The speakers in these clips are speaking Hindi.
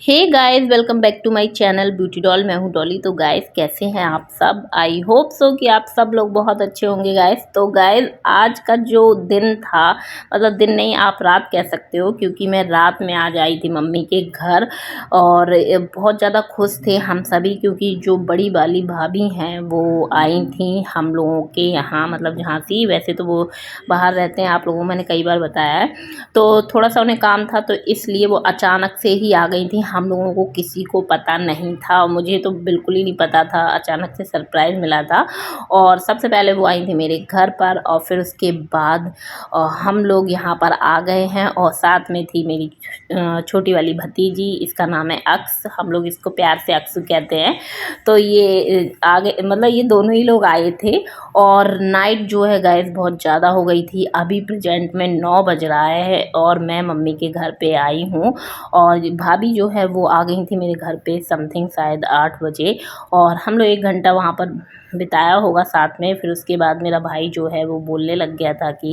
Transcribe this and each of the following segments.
Hey guys, welcome back to my channel beauty doll. मैं हूँ डॉली। तो गाइस, कैसे हैं आप सब? आई होप सो कि आप सब लोग बहुत अच्छे होंगे गाइस। तो गाइस, आज का जो दिन था, मतलब दिन नहीं, आप रात कह सकते हो, क्योंकि मैं रात में आज आई थी मम्मी के घर। और बहुत ज़्यादा खुश थे हम सभी, क्योंकि जो बड़ी वाली भाभी हैं वो आई थी हम लोगों के यहाँ, मतलब झांसी। वैसे तो वो बाहर रहते हैं, आप लोगों को मैंने कई बार बताया है। तो थोड़ा सा उन्हें काम था, तो इसलिए वो अचानक से ही आ गई थी। हम लोगों को किसी को पता नहीं था, और मुझे तो बिल्कुल ही नहीं पता था, अचानक से सरप्राइज़ मिला था। और सबसे पहले वो आई थी मेरे घर पर, और फिर उसके बाद हम लोग यहाँ पर आ गए हैं। और साथ में थी मेरी छोटी वाली भतीजी, इसका नाम है अक्स, हम लोग इसको प्यार से अक्सू कहते हैं। तो ये आगे, मतलब ये दोनों ही लोग आए थे। और नाइट जो है गाइस बहुत ज़्यादा हो गई थी। अभी प्रेजेंट में 9 बज रहा है और मैं मम्मी के घर पे आई हूँ। और भाभी जो है वो आ गई थी मेरे घर पे समथिंग शायद 8 बजे। और हम लोग 1 घंटा वहाँ पर बिताया होगा साथ में। फिर उसके बाद मेरा भाई जो है वो बोलने लग गया था कि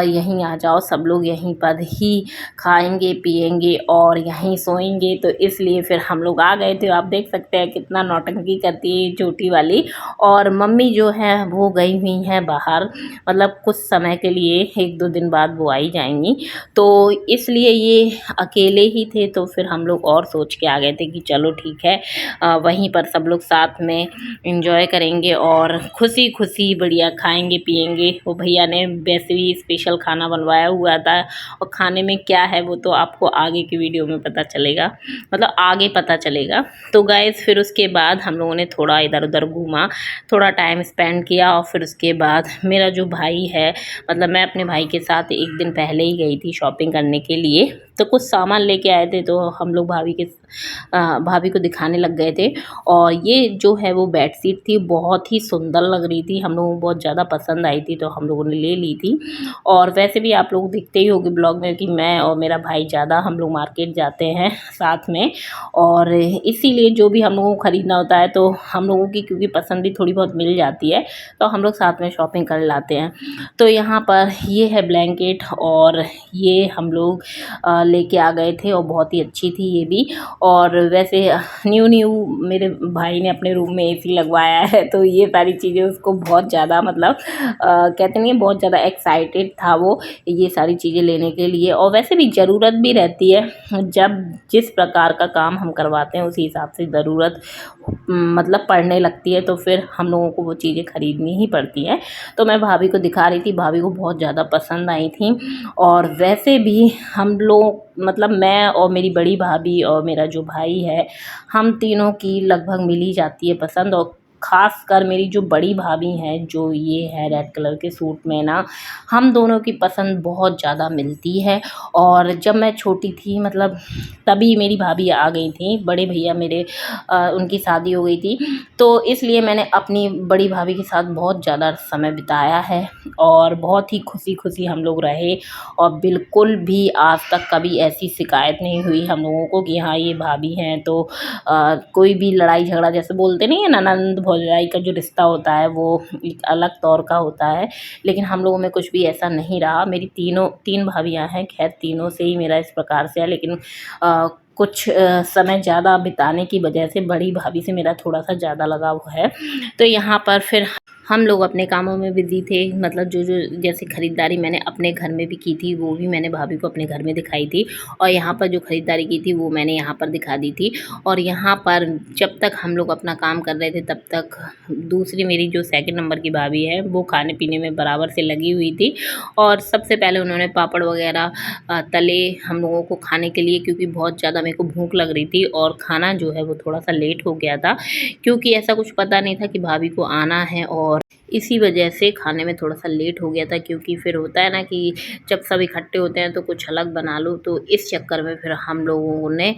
यहीं आ जाओ, सब लोग यहीं पर ही खाएंगे पिएंगे और यहीं सोएंगे। तो इसलिए फिर हम लोग आ गए थे। आप देख सकते हैं कितना नौटंकी करती है छोटी वाली। और मम्मी जो है वो गई हुई हैं बाहर, मतलब कुछ समय के लिए, 1-2 दिन बाद वो आई जाएंगी। तो इसलिए ये अकेले ही थे। तो फिर हम लोग और सोच के आ गए थे कि चलो ठीक है, वहीं पर सब लोग साथ में इंजॉय करेंगे और खुशी खुशी बढ़िया खाएंगे पिएंगे। वो भैया ने वैसे भी स्पेशल खाना बनवाया हुआ था, और खाने में क्या है वो तो आपको आगे की वीडियो में पता चलेगा, मतलब आगे पता चलेगा। तो गाइस, फिर उसके बाद हम लोगों ने थोड़ा इधर उधर घूमा, थोड़ा टाइम स्पेंड किया। और फिर उसके बाद मेरा जो भाई है, मतलब मैं अपने भाई के साथ 1 दिन पहले ही गई थी शॉपिंग करने के लिए। तो कुछ सामान लेके आए थे, तो हम लोग भाभी को दिखाने लग गए थे। और ये जो है वो बेडशीट थी, बहुत ही सुंदर लग रही थी, हम लोगों को बहुत ज़्यादा पसंद आई थी, तो हम लोगों ने ले ली थी। और वैसे भी आप लोग देखते ही होंगे ब्लॉग में कि मैं और मेरा भाई ज़्यादा हम लोग मार्केट जाते हैं साथ में। और इसीलिए जो भी हम लोगों को ख़रीदना होता है, तो हम लोगों की क्योंकि पसंद भी थोड़ी बहुत मिल जाती है, तो हम लोग साथ में शॉपिंग कर लाते हैं। तो यहाँ पर ये है ब्लैंकेट, और ये हम लोग लेके आ गए थे, और बहुत ही अच्छी थी ये भी। और वैसे न्यू मेरे भाई ने अपने रूम में एसी लगवाया है, तो ये सारी चीज़ें उसको बहुत ज़्यादा, मतलब कहते नहीं, बहुत ज़्यादा एक्साइटेड था वो ये सारी चीज़ें लेने के लिए। और वैसे भी ज़रूरत भी रहती है, जब जिस प्रकार का काम हम करवाते हैं उसी हिसाब से ज़रूरत मतलब पड़ने लगती है, तो फिर हम लोगों को वो चीज़ें ख़रीदनी ही पड़ती हैं। तो मैं भाभी को दिखा रही थी, भाभी को बहुत ज़्यादा पसंद आई थी। और वैसे भी हम लोग, मतलब मैं और मेरी बड़ी भाभी और मेरा जो भाई है, हम तीनों की लगभग मिल ही जाती है पसंद। और ख़ास कर मेरी जो बड़ी भाभी हैं, जो ये है रेड कलर के सूट में ना, हम दोनों की पसंद बहुत ज़्यादा मिलती है। और जब मैं छोटी थी, मतलब तभी मेरी भाभी आ गई थी, बड़े भैया मेरे उनकी शादी हो गई थी। तो इसलिए मैंने अपनी बड़ी भाभी के साथ बहुत ज़्यादा समय बिताया है, और बहुत ही खुशी खुशी हम लोग रहे। और बिल्कुल भी आज तक कभी ऐसी शिकायत नहीं हुई हम लोगों को कि हाँ ये भाभी हैं तो कोई भी लड़ाई झगड़ा, जैसे बोलते नहीं है, ननंद भौजाई का जो रिश्ता होता है वो एक अलग तौर का होता है। लेकिन हम लोगों में कुछ भी ऐसा नहीं रहा। मेरी तीन भाभियाँ हैं, खैर तीनों से ही मेरा इस प्रकार से है। लेकिन कुछ समय ज़्यादा बिताने की वजह से बड़ी भाभी से मेरा थोड़ा-सा ज़्यादा लगाव है। तो यहाँ पर फिर हम लोग अपने कामों में बिज़ी थे, मतलब जो जैसे ख़रीदारी मैंने अपने घर में भी की थी, वो भी मैंने भाभी को अपने घर में दिखाई थी। और यहाँ पर जो ख़रीदारी की थी वो मैंने यहाँ पर दिखा दी थी। और यहाँ पर जब तक हम लोग अपना काम कर रहे थे, तब तक दूसरी मेरी जो सेकंड नंबर की भाभी है, वो खाने-पीने में बराबर से लगी हुई थी। और सबसे पहले उन्होंने पापड़ वग़ैरह तले हम लोगों को खाने के लिए, क्योंकि बहुत ज़्यादा मेरे को भूख लग रही थी। और खाना जो है वो थोड़ा-सा लेट हो गया था, क्योंकि ऐसा कुछ पता नहीं था कि भाभी को आना है, और इसी वजह से खाने में थोड़ा-सा लेट हो गया था। क्योंकि फिर होता है ना कि जब सब इकट्ठे होते हैं तो कुछ अलग बना लो, तो इस चक्कर में फिर हम लोगों ने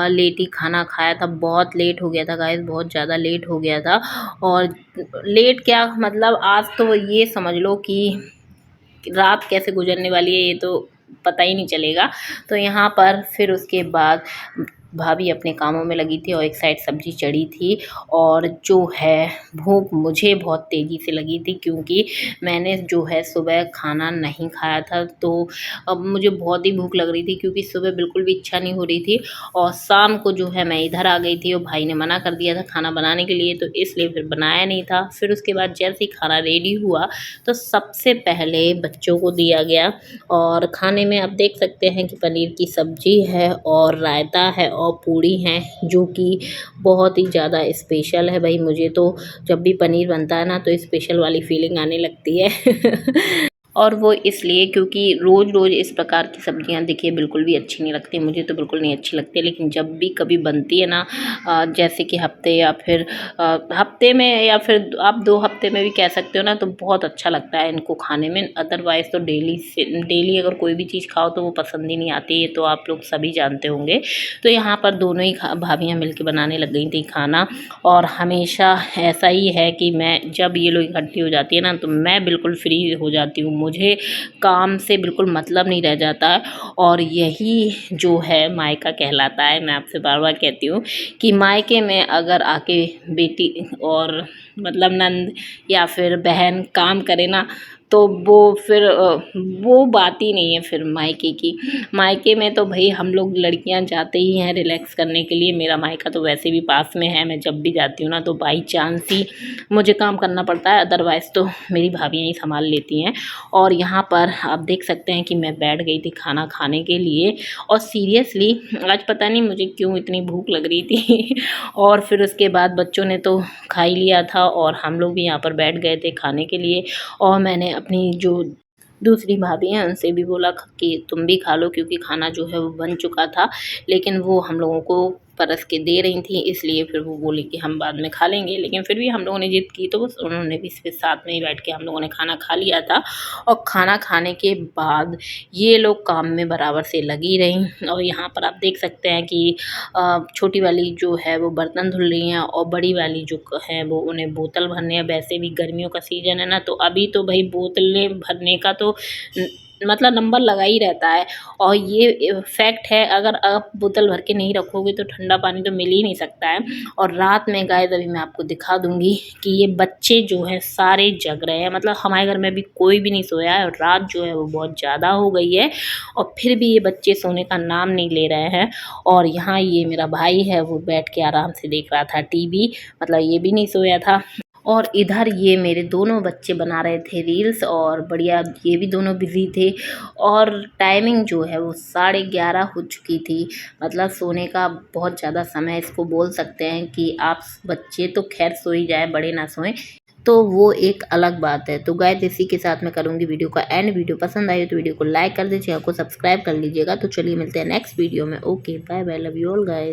लेट ही खाना खाया था। बहुत लेट हो गया था गाइस, बहुत ज़्यादा लेट हो गया था। और लेट क्या, मतलब आज तो ये समझ लो कि रात कैसे गुजरने वाली है ये तो पता ही नहीं चलेगा। तो यहाँ पर फिर उसके बाद भाभी अपने कामों में लगी थी और एक साइड सब्जी चढ़ी थी। और जो है भूख मुझे बहुत तेज़ी से लगी थी, क्योंकि मैंने जो है सुबह खाना नहीं खाया था, तो अब मुझे बहुत ही भूख लग रही थी, क्योंकि सुबह बिल्कुल भी इच्छा नहीं हो रही थी। और शाम को जो है मैं इधर आ गई थी और भाई ने मना कर दिया था खाना बनाने के लिए, तो इसलिए फिर बनाया नहीं था। फिर उसके बाद जैसे ही खाना रेडी हुआ तो सबसे पहले बच्चों को दिया गया। और खाने में आप देख सकते हैं कि पनीर की सब्जी है और रायता है और पूड़ी हैं, जो कि बहुत ही ज़्यादा स्पेशल है। भाई मुझे तो जब भी पनीर बनता है ना तो स्पेशल वाली फीलिंग आने लगती है। और वो इसलिए क्योंकि रोज़-रोज़ इस प्रकार की सब्जियां देखिए बिल्कुल भी अच्छी नहीं लगती, मुझे तो बिल्कुल नहीं अच्छी लगती। लेकिन जब भी कभी बनती है ना, जैसे कि हफ्ते या फिर हफ्ते में या फिर आप 2 हफ्ते में भी कह सकते हो ना, तो बहुत अच्छा लगता है इनको खाने में। अदरवाइज़ तो डेली अगर कोई भी चीज़ खाओ तो वो पसंद ही नहीं आती, ये तो आप लोग सभी जानते होंगे। तो यहाँ पर दोनों ही भाभियाँ मिल के बनाने लग गई थी खाना। और हमेशा ऐसा ही है कि मैं जब ये लोग इकट्ठी हो जाती है ना, तो मैं बिल्कुल फ्री हो जाती हूँ, मुझे काम से बिल्कुल मतलब नहीं रह जाता है। और यही जो है मायका कहलाता है। मैं आपसे बार बार कहती हूँ कि मायके में अगर आके बेटी और मतलब नंद या फिर बहन काम करे ना, तो वो फिर वो बात ही नहीं है फिर मायके की। मायके में तो भाई हम लोग लड़कियां जाते ही हैं रिलैक्स करने के लिए। मेरा मायका तो वैसे भी पास में है, मैं जब भी जाती हूँ ना तो बाई चांस ही मुझे काम करना पड़ता है, अदरवाइज़ तो मेरी भाभियाँ ही संभाल लेती हैं। और यहाँ पर आप देख सकते हैं कि मैं बैठ गई थी खाना खाने के लिए। और सीरियसली आज पता नहीं मुझे क्यों इतनी भूख लग रही थी। और फिर उसके बाद बच्चों ने तो खा ही लिया था और हम लोग भी यहाँ पर बैठ गए थे खाने के लिए। और मैंने अपनी जो दूसरी भाभी हैं उनसे भी बोला कि तुम भी खा लो, क्योंकि खाना जो है वो बन चुका था। लेकिन वो हम लोगों को परस के दे रही थी, इसलिए फिर वो बोली कि हम बाद में खा लेंगे। लेकिन फिर भी हम लोगों ने ज़िद की तो बस उन्होंने भी फिर साथ में ही बैठ के हम लोगों ने खाना खा लिया था। और खाना खाने के बाद ये लोग काम में बराबर से लगी रहीं। और यहाँ पर आप देख सकते हैं कि छोटी वाली जो है वो बर्तन धुल रही हैं और बड़ी वाली जो है वो उन्हें बोतल भरने हैं। वैसे भी गर्मियों का सीज़न है ना, तो अभी तो भाई बोतलें भरने का तो मतलब नंबर लगा ही रहता है। और ये फैक्ट है, अगर आप बोतल भर के नहीं रखोगे तो ठंडा पानी तो मिल ही नहीं सकता है। और रात में गाइस अभी मैं आपको दिखा दूंगी कि ये बच्चे जो हैं सारे जग रहे हैं, मतलब हमारे घर में भी कोई भी नहीं सोया है और रात जो है वो बहुत ज़्यादा हो गई है और फिर भी ये बच्चे सोने का नाम नहीं ले रहे हैं। और यहाँ ये मेरा भाई है वो बैठ के आराम से देख रहा था टीवी, मतलब ये भी नहीं सोया था। और इधर ये मेरे दोनों बच्चे बना रहे थे रील्स और बढ़िया ये भी दोनों बिज़ी थे। और टाइमिंग जो है वो 11:30 हो चुकी थी, मतलब सोने का बहुत ज़्यादा समय इसको बोल सकते हैं कि आप बच्चे तो खैर सो ही जाए, बड़े ना सोएं तो वो एक अलग बात है। तो गाइस इसी के साथ मैं करूँगी वीडियो का एंड। वीडियो पसंद आई तो वीडियो को लाइक कर दीजिए, चैनल को सब्सक्राइब कर लीजिएगा। तो चलिए मिलते हैं नेक्स्ट वीडियो में। Okay bye bye, love you all guys.